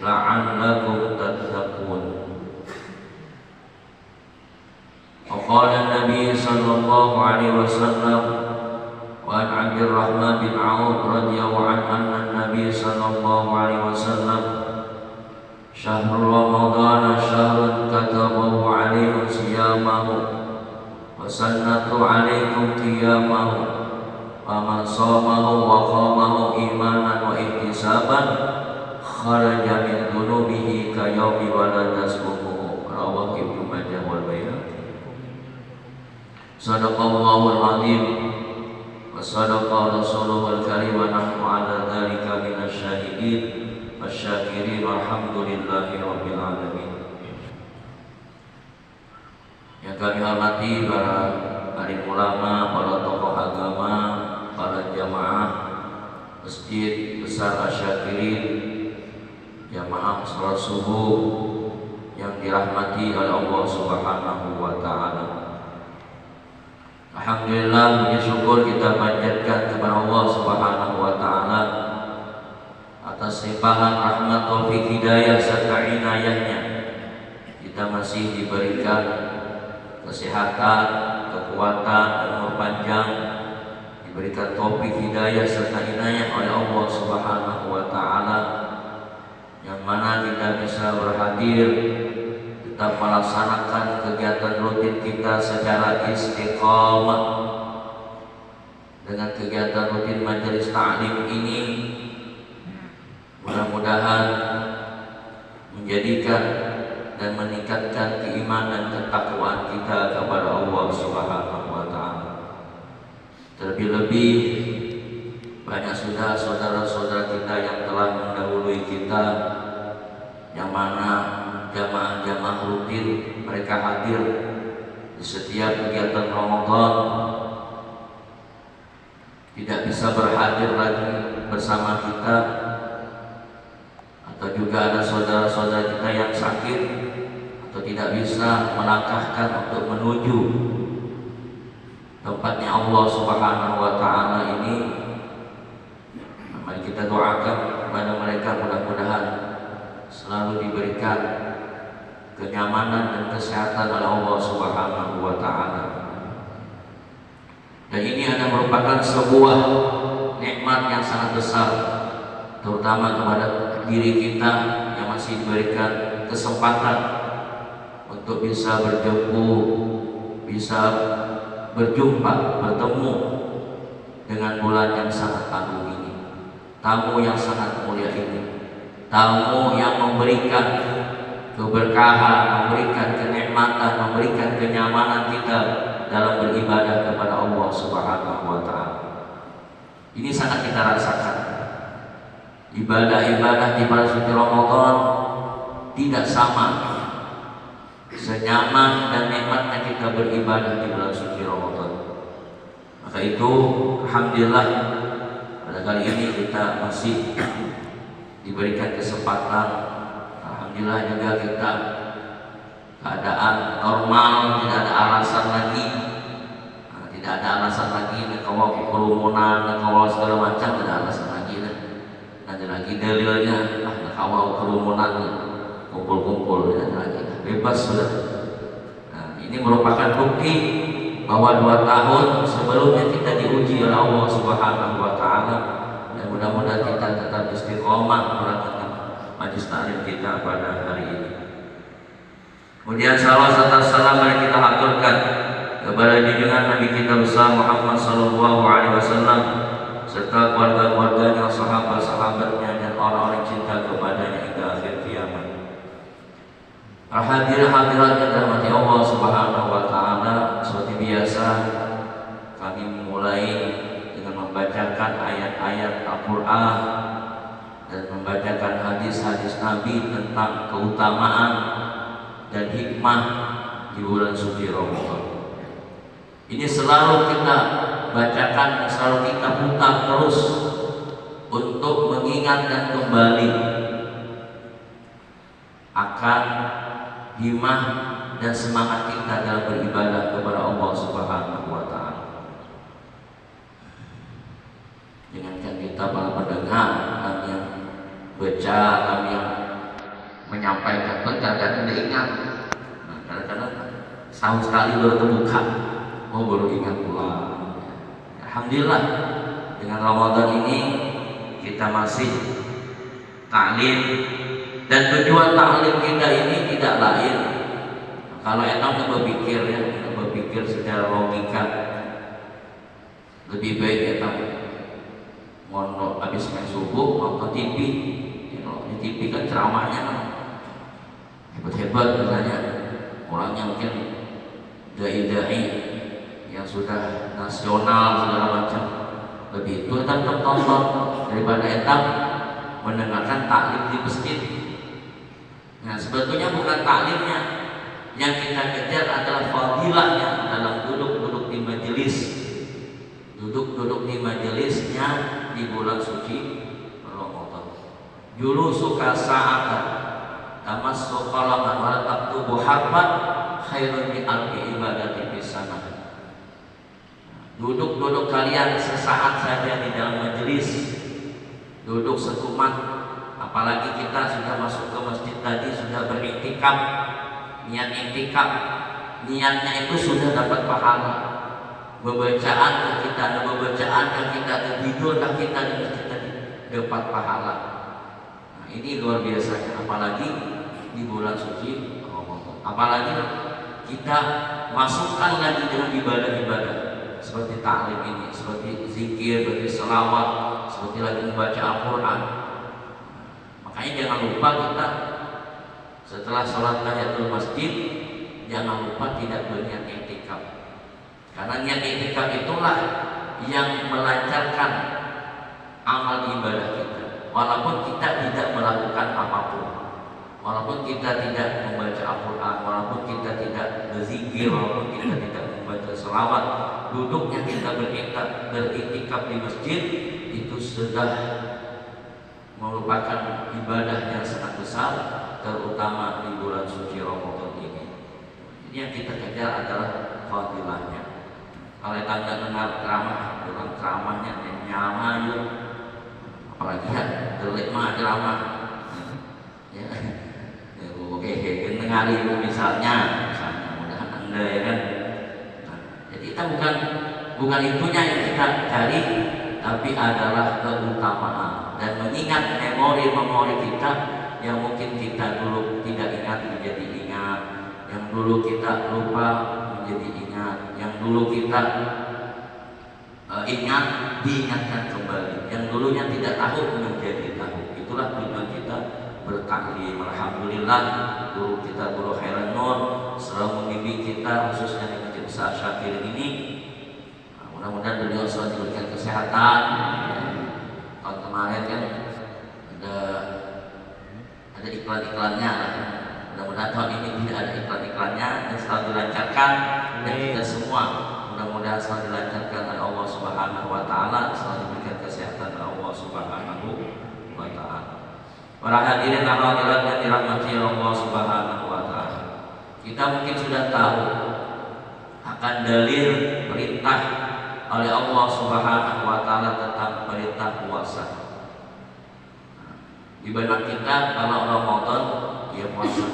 لعلكم تتقون. وقال النبي صلى الله عليه وسلم وعن عبد الرحمن بن عوف رضي الله عنه أن النبي صلى الله عليه وسلم شهر رمضان شهر كتبه عليكم صيامه وسنة عليكم قيامه فمن صامه وقامه إيمانا واحتسابا خرج من ذنوبه كيوم ولدته أمه. رواه ابن ماجه والبيهقي. Sadaqallahul azim wa sadaqa rasuluhul karim wa nahnu ala dzalika minasyahidin wasyakirin walhamdulillahi rabbil alamin. Yang kami hormati para alim ulama, para tokoh agama, para jamaah Masjid Besar Asyakirin, jamaah salat subuh yang dirahmati oleh Allah Subhanahu wa taala. Alhamdulillah, puji syukur kita panjatkan kepada Allah Subhanahu wa taala atas limpahan rahmat, taufik, hidayah serta inayahnya. Kita masih diberikan kesehatan, kekuatan, umur panjang, diberikan taufik, hidayah serta inayah oleh Allah Subhanahu wa taala, yang mana kita bisa berhadir, kita melaksanakan kegiatan rutin kita secara istiqamah. Dengan kegiatan rutin majelis ta'lim ini, mudah-mudahan menjadikan dan meningkatkan keimanan dan ketakwaan kita kepada Allah Subhanahu wa taala. Terlebih-lebih banyak sudah saudara-saudara kita yang telah mendahului kita, yang mana jamaah-jamaah rutin mereka hadir di setiap kegiatan Ramadan, tidak bisa berhadir lagi bersama kita, atau juga ada saudara-saudara kita yang sakit atau tidak bisa melangkahkan untuk menuju tempatnya Allah Subhanahu wa taala ini. Mari kita doakan kepada mereka, mudah-mudahan selalu diberikan kenyamanan dan kesehatan oleh Allah Subhanahu wa taala. Dan ini adalah merupakan sebuah nikmat yang sangat besar, terutama kepada diri kita yang masih diberikan kesempatan untuk bisa berjumpa, bisa berjumpa, bertemu dengan bulan yang sangat agung ini, tamu yang sangat mulia ini, tamu yang memberikan keberkahan, memberikan kenikmatan, memberikan kenyamanan kita dalam beribadah kepada Allah Subhanahu wa taala. Ini sangat kita rasakan. Ibadah-ibadah di bulan suci Ramadan tidak sama senyaman dan nikmatnya kita beribadah di bulan suci Ramadan. Maka itu alhamdulillah pada kali ini kita masih diberikan kesempatan. Alhamdulillah juga kita keadaan normal, tidak ada alasan lagi, tidak ada alasan lagi kalau kerumunan, kalau segala macam, tidak ada alasan lagi. Ada lagi dalilnya, kalau kerumunan, kumpul-kumpul, tidak ada lagi, bebas sudah. Nah, ini merupakan bukti bahwa 2 tahun sebelumnya kita diuji oleh Allah Subhanahu wa taala, dan mudah-mudahan kita tetap istiqomah melakukan majelis taklim kita pada hari ini. Kemudian salawat serta salam yang kita haturkan kepada junjungan Nabi kita besar Muhammad sallallahu alaihi wasallam serta keluarga-keluarganya, sahabat-sahabatnya, dan orang-orang cinta kepadanya hingga akhir kiamat. Hadirin hadirat yang dirahmati Allah Subhanahu wa taala, seperti biasa kami memulai dengan membacakan ayat-ayat Al-Qur'an dan membacakan hadis-hadis Nabi tentang keutamaan dan hikmah di bulan suci Ramadan. Ini selalu kita bacakan, selalu kita putar terus untuk mengingat dan kembali akan himmah dan semangat kita dalam beribadah kepada Allah Subhanahu wa taala. Jangankan kita para pendengar, kami yang baca, kami yang menyampaikan pun kadang-kadang tidak ingat. Nah, kadang-kadang setahun sekali baru terbuka, baru ingat pula. Alhamdulillah dengan Ramadan ini kita masih taklim, dan tujuan taklim kita ini tidak lain. Kalau etam berpikir ya, berpikir secara logika, lebih baik etam mondok habis main subuh nonton TV. Ya, kalau di TV kan ceramahnya kan hebat-hebat, misalnya orangnya mungkin dai-dai yang sudah nasional segala macam. Lebih itu etam tonton daripada etam mendengarkan taklim di masjid. Nah, sebetulnya bukan taklimnya yang kita kejar, adalah fadilahnya dalam duduk-duduk di majelis, duduk-duduk di majelisnya di bulan suci Ramadan. Dulu suka saat tamassu qalaman wa taktubu harban khairun min alfi ibadati fis sanah. Duduk-duduk kalian sesaat saja di dalam majelis, duduk sekumat, apalagi kita sudah masuk ke masjid tadi, sudah beriktikaf. Niat iktikaf, niatnya itu sudah dapat pahala. Bacaan kita, tidur kita di masjid tadi dapat pahala. Nah, ini luar biasanya, apalagi di bulan suci Ramadan. Apalagi kita masukkan lagi dengan ibadah-ibadah seperti taklim ini, seperti zikir, seperti selawat, seperti lagi membaca Al-Quran. Makanya jangan lupa kita setelah sholat tahiyatul masjid, jangan lupa tidak berniat iktikaf. Karena niat iktikaf itulah yang melancarkan amal ibadah kita. Walaupun kita tidak melakukan apapun, walaupun kita tidak membaca Al-Quran, walaupun kita tidak berzikir, walaupun kita tidak membaca selawat, duduknya kita beriktikaf di masjid itu sudah merupakan ibadah yang sangat besar, terutama di bulan suci Ramadan ini. Ini yang kita kejar adalah fadilahnya. Kalau tanda dengar ceramah, bukan ceramahnya nyaman, apalagi ya delik mah ceramah. Ya, oke, dengar itu misalnya mudah-mudahan Anda ya kan. Nah, jadi kita bukan itunya yang kita cari, tapi adalah keutamaan dan mengingat memori-memori kita yang mungkin kita dulu tidak ingat menjadi ingat, yang dulu kita lupa menjadi ingat, yang dulu kita ingat diingatkan kembali, yang dulunya tidak tahu menjadi tahu. Itulah tujuan kita bertaklim. Alhamdulillah guru kita, Guru Khairan Nur, selalu membimbing kita khususnya di Masjid Besar Syakir ini. Mudah-mudahan beliau selalu diberikan kesehatan. Tahun kemarin kan ada iklan-iklannya. Mudah-mudahan tahun ini tidak ada iklan-iklannya dan selalu dilancarkan, dan kita semua mudah-mudahan selalu dilancarkan oleh Allah Subhanahu wa taala, selalu diberikan kesehatan oleh Allah Subhanahu wa taala. Para hadirin dan hadirat yang dirahmati Allah Subhanahu wa taala. Kita mungkin sudah tahu akan dalil perintah oleh Allah Subhanahu wa taala tentang perintah puasa. Di benak kita kalau Ramadan ya puasa.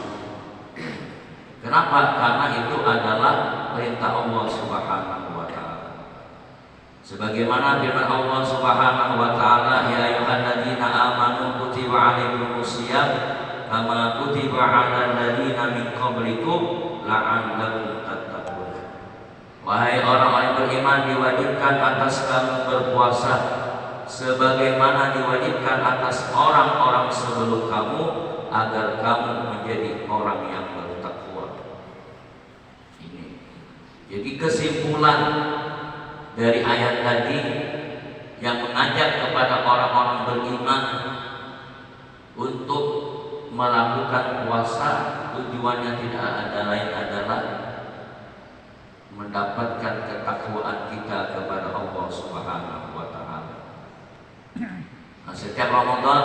Kenapa? Karena itu adalah perintah Allah Subhanahu wa taala. Sebagaimana firman Allah Subhanahu wa taala, ya ayyuhalladzina amanu kutiba alaikumusiyam kama kutiba 'alal ladzina min qablikum la'allakum tattaqun. Wahai orang-orang beriman, diwajibkan atas kamu berpuasa sebagaimana diwajibkan atas orang-orang sebelum kamu, agar kamu menjadi orang yang bertakwa. Ini. Jadi kesimpulan dari ayat tadi yang mengajak kepada orang-orang beriman untuk melakukan puasa, tujuannya tidak ada lain adalah mendapatkan ketakwaan kita kepada Allah Subhanahu wa taala. Nah, setiap Ramadan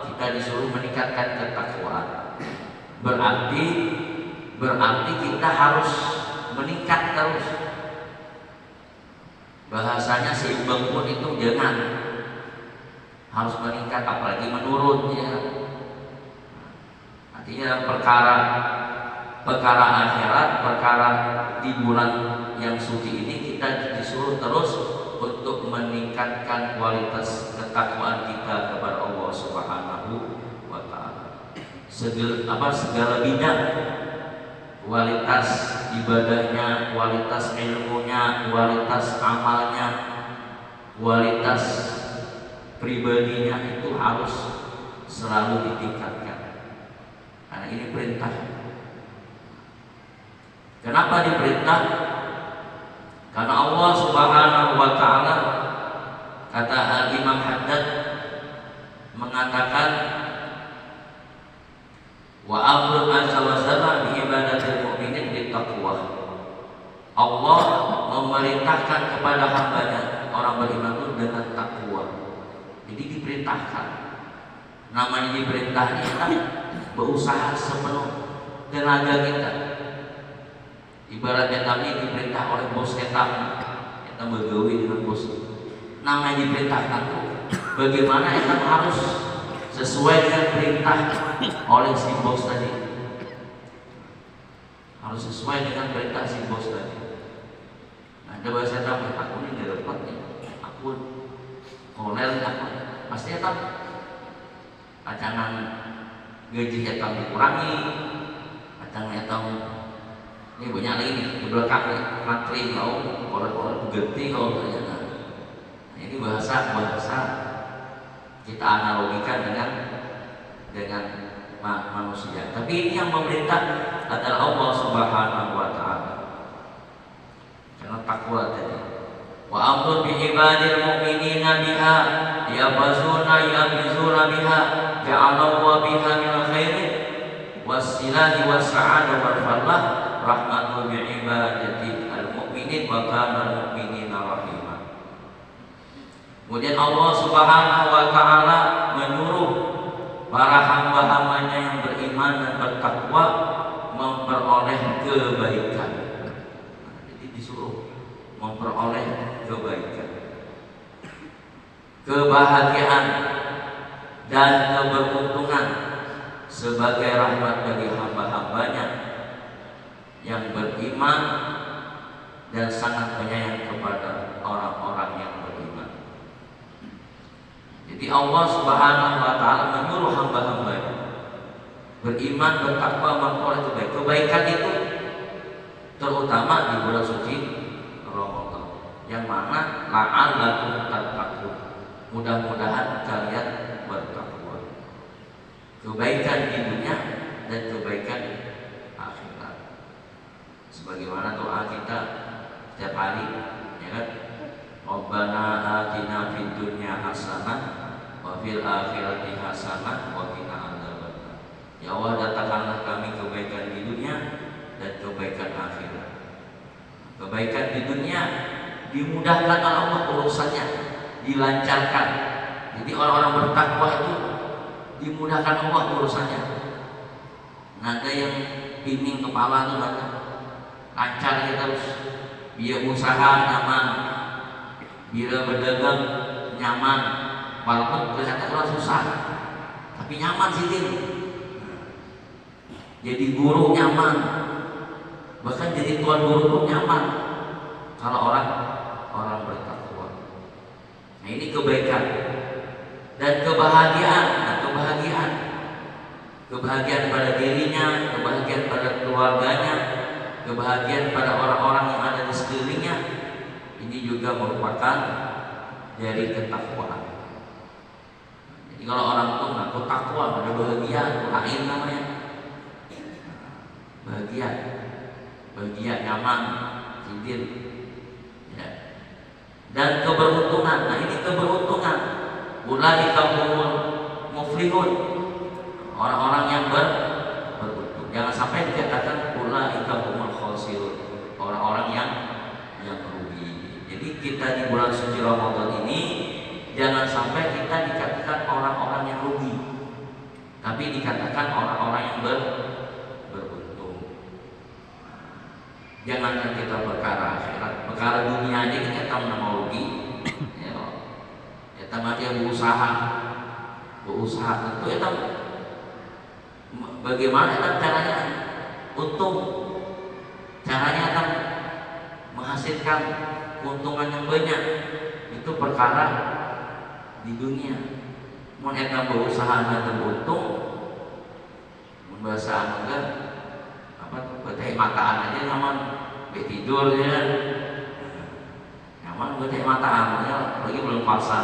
kita disuruh meningkatkan ketakwaan. Berarti kita harus meningkat terus. Bahasanya seimbang pun itu jangan, harus meningkat, apalagi menurun ya. Nanti Artinya perkara akhirat, perkara di bulan yang suci ini kita disuruh terus untuk meningkatkan kualitas ketakwaan kita kepada Allah Subhanahu wa taala. Segala bidang, kualitas ibadahnya, kualitas ilmunya, kualitas amalnya, kualitas pribadinya itu harus selalu ditingkatkan. Karena ini perintah. Kenapa diperintah? Karena Allah Subhanahu wa taala, kata Al-Imam Haddad mengatakan, wa amrun azza wa jalla bi ibadatil mu'minin bittaqwa. Allah memerintahkan kepada hambanya orang beriman itu dengan takwa. Jadi diperintahkan. Namanya diperintah kita berusaha sepenuh tenaga kita. Ibaratnya kami diperintah oleh bos kita bergawe dengan bos. Namanya diperintahkan tuh bagaimana kita harus sesuai dengan perintah oleh si bos tadi. Harus sesuai dengan perintah si bos tadi. Nah, ada bahasa tamu, aku ini gak dapat nih. Aku kolel aku pasti tak acangan gaji kita dikurangi, acangan kita ini banyak lagi nih di belakang nih, materi kau kolel ganti kau ternyata. Nah, ini bahasa kita analogikan dengan manusia. Tapi ini yang memerintah adalah Allah Subhanahu wa taala. Karena takwa tadi. Wa amrun bi ibadil mu'minina biha yabzuna biha ja'alallahu biha min khairin wasilahi was'ada wal falah rahmatu bi ibadati al mu'minin wa kana al mu'minina rahimah. Kemudian Allah Subhanahu wa taala menyuruh para hamba-hambanya yang beriman dan bertakwa memperoleh kebaikan. Jadi disuruh memperoleh kebaikan, kebahagiaan dan keberuntungan sebagai rahmat bagi hamba-hambanya yang beriman dan sangat penyayang kepada orang-orang yang beriman. Jadi Allah Subhanahu wa taala menyuruh hamba-hambanya beriman, bertakwa, memperoleh kebaikan. Kebaikan itu terutama di bulan suci Ramadan, yang mana la'allakum tattaqun, mudah-mudahan kalian bertakwa. Kebaikan di dunia dan kebaikan akhirat. Sebagaimana doa kita setiap hari, ya kan? Rabbana atina fid dunya hasanah wa fil akhirati hasanah wa qina adzabannar. Ya Allah, datangkanlah kami kebaikan di dunia dan kebaikan akhirat. Kebaikan di dunia dimudahkan oleh Allah urusannya, dilancarkan. Jadi orang-orang bertakwa itu dimudahkan Allah urusannya. Nah, ada yang pining kepala itu lancar ya terus. Biar usaha nyaman, biar berdagang nyaman, walaupun ternyata orang susah, tapi nyaman sih dia. Jadi guru nyaman, bahkan jadi tuan guru pun nyaman kalau orang bertakwa. Nah, ini kebaikan dan kebahagiaan. Nah, kebahagiaan pada dirinya, kebahagiaan pada keluarganya, kebahagiaan pada orang-orang yang ada di sekelilingnya. Ini juga merupakan dari ketakwaan. Jadi kalau orang itu ngaku takwa, ada bahagia, itu lain namanya. Bahagia, nyaman, sidin, ya. Dan keberuntungan. Nah, ini keberuntungan. Ulaika humul muflihun, orang-orang yang beruntung. Jangan sampai dikatakan ulaika humul khasirun, orang-orang yang rugi. Jadi kita di bulan suci Ramadan ini jangan sampai kita dikatakan orang-orang yang rugi, tapi dikatakan orang-orang yang beruntung. Jangankan kita perkara akhirat, perkara dunia aja kita tahu nama rugi. Ya, kita masih berusaha tentu kita bagaimana caranya untung, caranya akan menghasilkan keuntungan yang banyak. Itu perkara di dunia. Mun eta berusaha teu untung, mun bahasa enggak apa teh mataan aja nyaman, be tidur ya. Nyaman teh mataan ya, lagi belum puasa.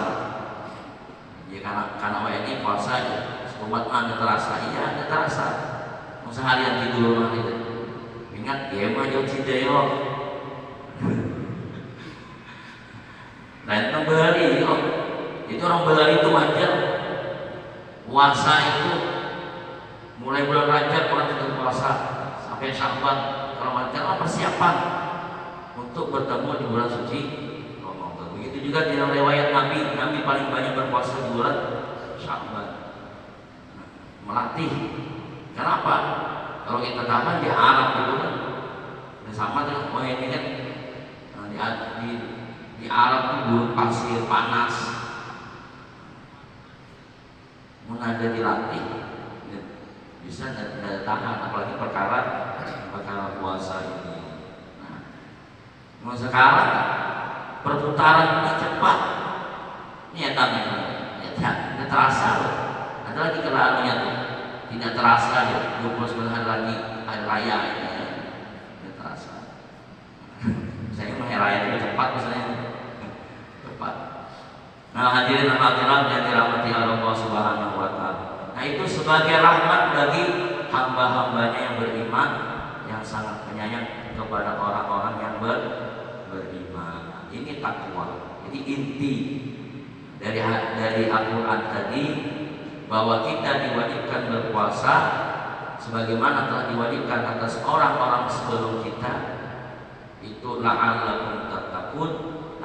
Ya karena ini puasa ya. Umat mah terasa, iya ada terasa. Mau seharian tidur mah gitu. Ingat game aja Cideyo. Lain membeli, itu orang beli itu wajar. Puasa itu mulai bulan Rajab orang sudah puasa sampai Sya'ban. Kalau wajar persiapan untuk bertemu di bulan suci Ramadan. Begitu juga di dalam riwayat Nabi paling banyak berpuasa di bulan Sya'ban. Melatih. Kenapa? Kalau kita tahan di Arab itu kan sama dengan ini kan di Arab itu gurun pasir panas, ada dilatih bisa dan tahan, apalagi perkara puasa ini. Nah, sekarang perputaran ini cepat, ini ya tadi, ya terasa loh. Ada lagi kelaannya tuh, tidak terasa ya, 29 hari lagi hari raya ini ya, tidak terasa. Saya mau hari raya itu cepat misalnya. Nah, hadirin hadirat yang dirahmati Allah Subhanahu wa taala. Nah, itu sebagai rahmat bagi hamba-hambanya yang beriman, yang sangat penyayang kepada orang-orang yang beriman. Ini takwa. Jadi inti dari Al-Qur'an tadi bahwa kita diwajibkan berpuasa sebagaimana telah diwajibkan atas orang-orang sebelum kita. Itu la'allakum tattaqun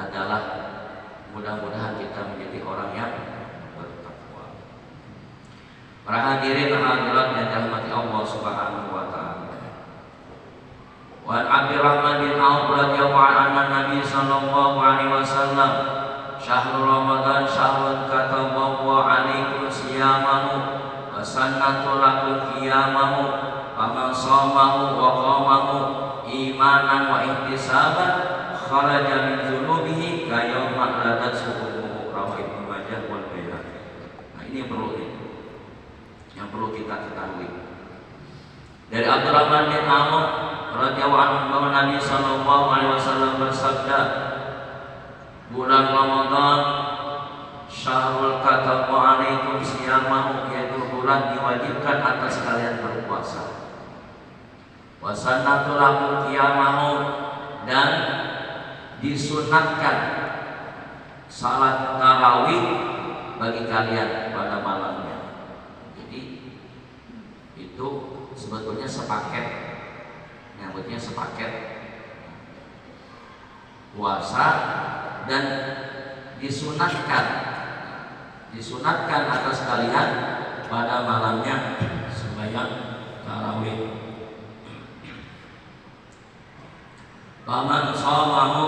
adalah mudah-mudahan kita menjadi orang yang bertakwa. Para hadirin hadirat yang dirahmati Allah Subhanahu wa taala. Wa Abdurrahman bin Auf radhiyallahu anhu Nabi sallallahu alaihi wasallam, syahrul Ramadan syahrun kataballahu alaikum siyamahu wa sannatu lakum qiyamahu wa man shamahu wa qamahu imanan wa ihtisaban kharaja min dzunubihi ka yauma ladat subuhu rawahu Ibnu Majah wal Baihaqi. Nah, ini yang perlu kita ketahui. Dari Abdurrahman bin Auf radhiyallahu anhu bahwa Nabi sallallahu alaihi wasallam bersabda, bulan Ramadan syahrul katabu alaikum siyamahu, yaitu bulan diwajibkan atas kalian berpuasa. Wa sannatu lakum qiyamahu, dan disunatkan salat tarawih bagi kalian pada malamnya. Jadi itu sebetulnya sepaket, nyebutnya sepaket puasa dan disunatkan atas kalian pada malamnya sembahyang tarawih. Paman shamahu,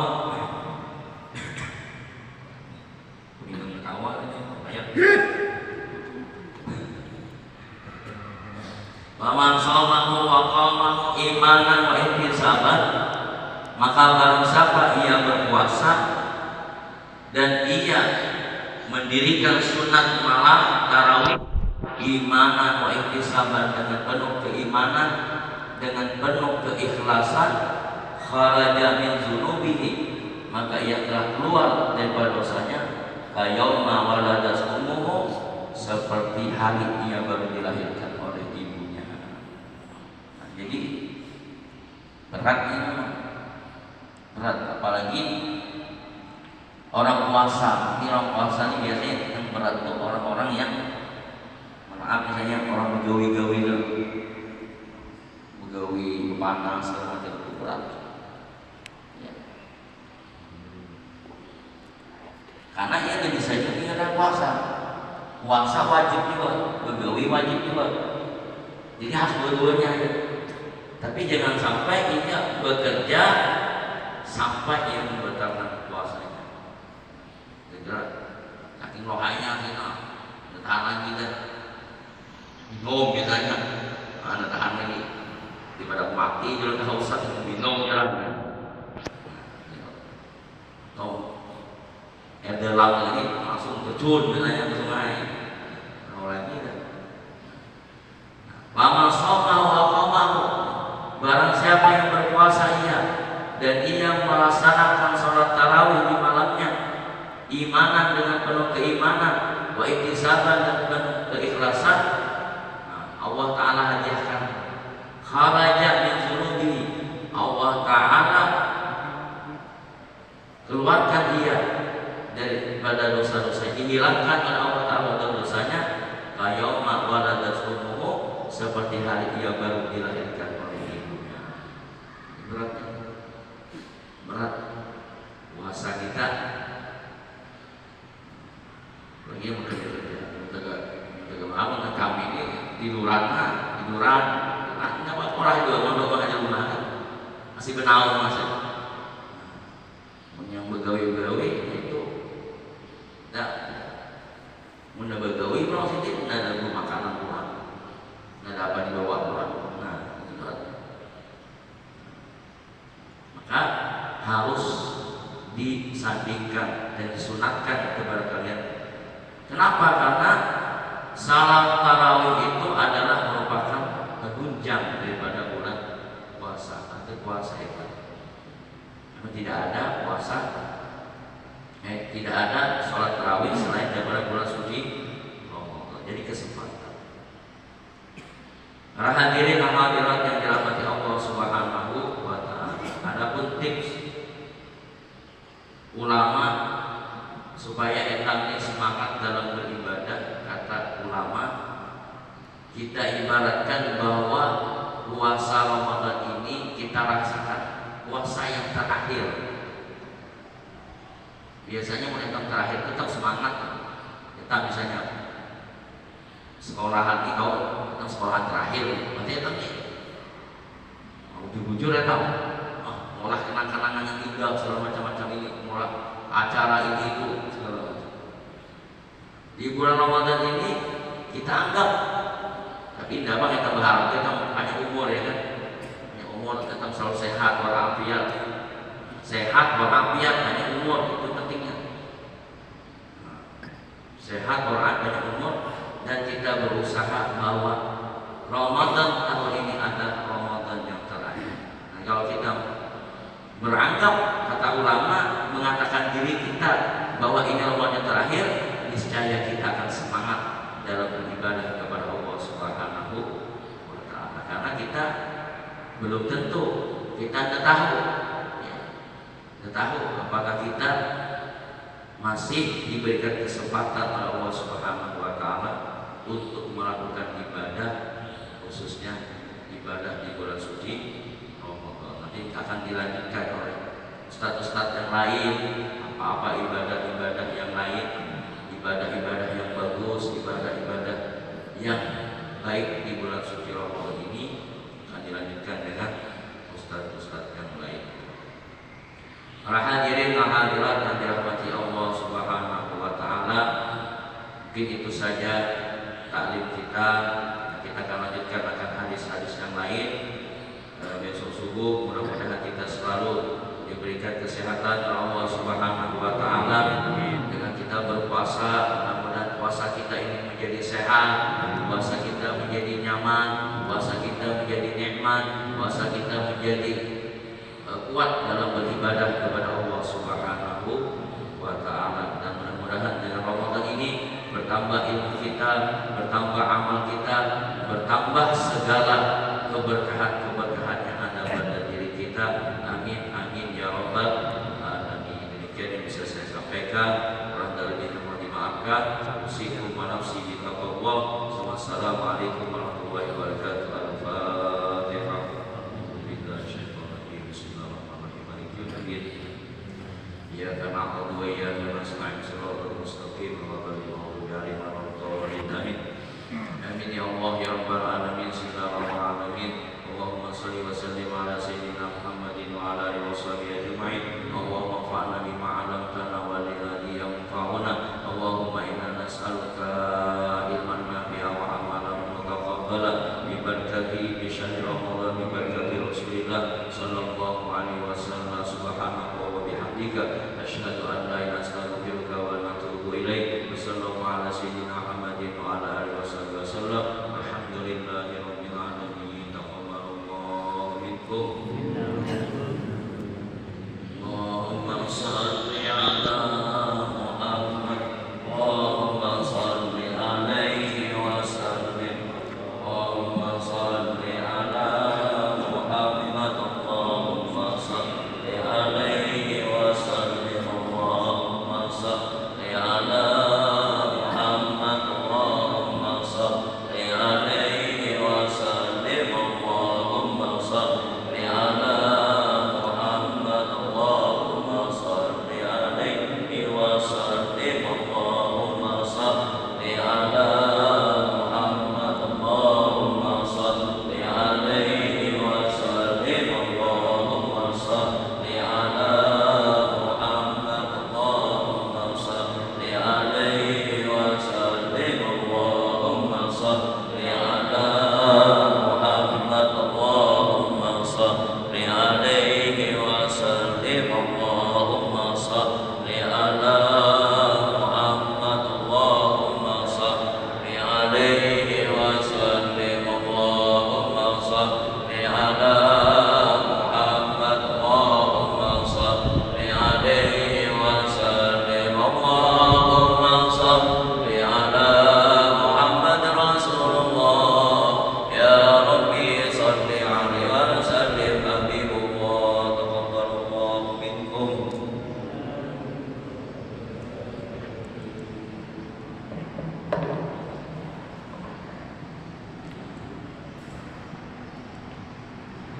minum ketawa ini ayat. Paman shamahu wa qamahu imanan wa ihtisaban, maka barang siapa ia berpuasa dan ia mendirikan sunat malam tarawih imanan wa ihtisaban, dengan penuh keimanan, dengan penuh keikhlasan, kharaja min dzunubihi, maka ia telah keluar daripada dosanya, kayauma waladat ummuhu, seperti hari ia baru dilahirkan oleh ibunya. Nah, jadi berat ini, berat, apalagi orang puasa. Ini orang puasa ini biasanya yang berat untuk orang-orang yang, maaf misalnya orang begawi-gawi panas segala macam, itu berat. Karena ia tidak bisa juga dengan puasa. Puasa wajib juga, begawi wajib juga. Jadi harus dua-duanya. Tapi jangan sampai ia bekerja sampai ia membatalkan puasanya. Jadi saking lohainya kita tahan lagi dah. Minum misalnya, daripada mati jalan kehausan minum jalan kan. Tahu air dalam lagi langsung terjun misalnya ke sungai. Kalau lagi kan. Wa shoma wa qamahu, barang siapa yang berpuasa ia dan ia melaksanakan sholat tarawih di malamnya imanan dengan penuh keimanan wa ihtisaban dan penuh keikhlasan, Allah Ta'ala hadiahkan kharaja min dzunubihi, Allah Ta'ala keluarkan dia daripada dosa-dosa, dihilangkan oleh Allah Ta'ala dosanya kayauma waladat ummuhu, seperti hari ia baru dilahirkan oleh ibunya. Berat puasa kita lagi yang bekerja bangun kami ini tiduran kenapa orang juga mondok aja rumah masih benau masih yang begawi itu tidak munda begawi kalau sini tidak ada makanan kurang, tidak ada apa dibawa kurang. Nah itu maka harus disandingkan dan disunatkan kepada kalian. Kenapa? Karena salat tarawih itu adalah merupakan penunjang daripada bulan puasa atau puasa itu. Namun tidak ada puasa, tidak ada salat tarawih selain daripada bulan suci Ramadan. Jadi kesempatan. Para hadirin dan hadirat yang dirahmati Allah Subhanahu wa Ta'ala. Adapun tips ulama supaya etangnya semangat dalam beribadah, kata ulama, kita ibaratkan bahwa puasa Ramadan ini kita rasakan puasa yang terakhir. Biasanya mulai tahun terakhir tetap semangat, kita misalnya sekolahan di kau tentang sekolahan terakhir, berarti etangnya mau jujur ya tahu, ngolah kenang-kenangan yang tinggal segala macam-macam ini, ngolah acara ini itu segala macam. Di bulan Ramadan ini kita anggap, tapi tidak apa kita berharap kita hanya umur ya kan, hanya umur tetap selalu sehat walafiat, sehat walafiat hanya umur itu pentingnya, sehat walafiat hanya umur, dan kita berusaha bahwa Ramadan tahun ini adalah Ramadan yang terakhir. Nah, kalau kita beranggap, kata ulama mengatakan diri kita bahwa ini Ramadan yang terakhir, niscaya kita akan semangat dalam beribadah kepada Allah Subhanahu wa Ta'ala. Karena kita belum tentu, kita tidak tahu, apakah kita masih diberikan kesempatan oleh Allah Subhanahu wa Ta'ala untuk melakukan ibadah, khususnya ibadah di bulan suci Ramadan. Nanti akan dilanjutkan oleh ustaz-ustaz yang lain, apa-apa ibadah-ibadah yang lain, ibadah-ibadah yang bagus, ibadah-ibadah yang baik di bulan suci Ramadan ini akan dilanjutkan dengan ustaz-ustaz yang lain. Para hadirin dan hadirat yang dirahmati Allah Subhanahu wa Ta'ala, mungkin itu saja taklim kita. Kita akan lanjutkan akan hadis-hadis yang lain besok subuh. Mudah-mudahan kita selalu diberikan kesehatan oleh Allah Subhanahu wa Ta'ala dengan kita berpuasa. Mudah-mudahan puasa kita ini menjadi sehat, puasa kita menjadi nyaman, puasa kita menjadi nikmat, puasa kita menjadi kuat dalam beribadah kepada Allah Subhanahu wa Ta'ala. Dan mudah-mudahan dengan Ramadan ini bertambah ilmu kita, bertambah amal kita, bertambah segala keberkahan-keberkahan yang ada pada diri kita. Amin amin ya rabbal alamin. Demikian yang bisa saya sampaikan. Kurang dari ini mohon dimaafkan. Usikum wa nafsi bitaqwallah. Wassalamualaikum warahmatullahi wabarakatuh. Al-Fatihah. Iyyaka na'budu wa iyyaka nasta'in shiratal mustaqim ghairil maghdubi 'alaihim waladdallin. Amin ya Allah ya rabbal alamin. Bismillahirrahmanirrahim. Allahumma shalli wa sallim ala sayyidina Muhammadin wa ala alihi washabihi ajma'in. Allahumma anfa'na bima 'allamtana wa lil yanfa'una. Allahumma inna nas'aluka ilman nafi'an wa amalan mutaqabbalan. bibarakatihi bi syahri Ramadan bi barakati Rasulillah sallallahu alaihi wasallam. Subhanaka wa bihamdika asyhadu an la ilaha illa anta astaghfiruka wa atubu ilaik. Wassallallahu ala sayyidina Muhammadin wa ala alihi wasallam. Alhamdulillahi rabbil alamin. Taqabbalallahu minkum. Allahumma shalli ala Muhammad. Allahumma shalli alaihi wasallim. Allahumma shalli ala Muhammad. Allahumma shalli alaihi wasallim. Allahumma shalli ala Muhammad. Allahumma shalli alaihi wasallim. Allahumma shalli ala Muhammad. Allahumma shalli alaihi wasallim. Allahumma shalli ala Muhammad. Allahumma shalli alaihi wasallim. Allahumma shalli ala Muhammad. Allahumma shalli alaihi wasallim. Allahumma shalli ala Muhammad. Allahumma shalli alaihi wasallim. Allahumma shalli ala Muhammad. Allahumma shalli alaihi wasallim. Allahumma shalli ala Muhammad. Allahumma shalli alaihi wasallim. Allahumma shalli ala Muhammad Rasulullah. Ya Rabbi shalli alaihi wa sallim. Habibullah. Taqabbalallahu minkum.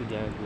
Jago.